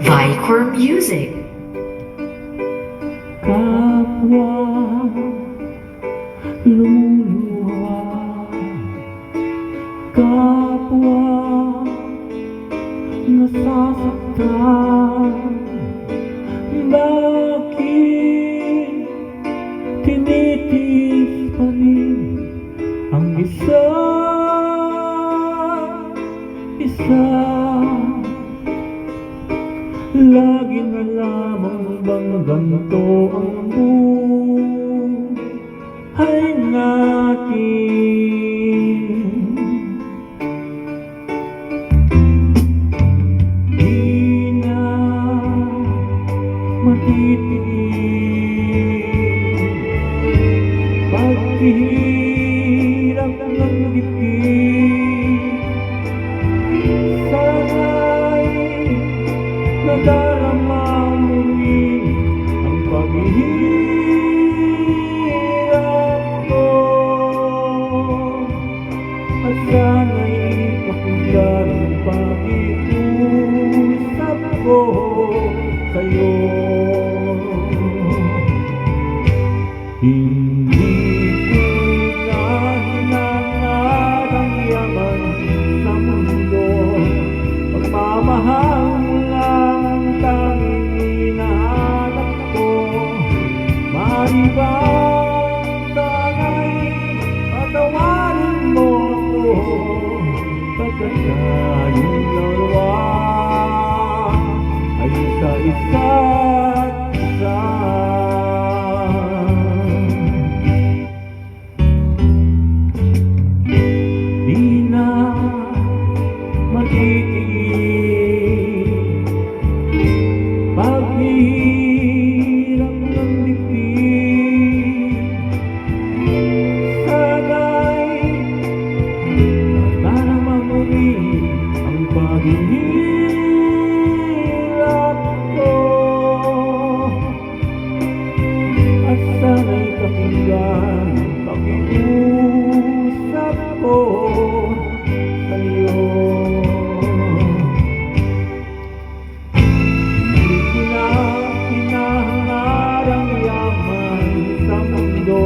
Vicor Music. Kapwa lumuluha, kapwa nasasaktan. Bakit tinitiis pa rin ang isa? Lagi na lamang bang ganito ang buhay natin? Di na matitiis paghihirap ng dibdib. Sana'y nadarama muli ang paghihirap ko, at sana'y pakinggan ang pakiusap ko sa'yo. Hindi ko na hinangad ang yaman sa mundo, pagmamahal lang ang tanging hinahanap ko. Maaari bang sana'y patawarin mo ako, pagkat tayong dalawa ay sa isa't isa. Di na matitiis paghihirap ng dibdib. Sana'y nadarama muli ang paghihirap ko, at sana'y pakinggan ang pakiusap ko sa'yo. Hindi ko na hinahangad ang yaman sa mundo,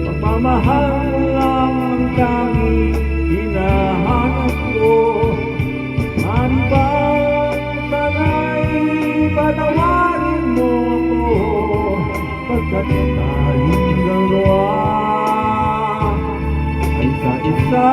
pagmamahal lang ang tanging hinahanap ko. Maaari bang sana'y patawarin mo ako, pagkat tayong dalawa ay sa isa.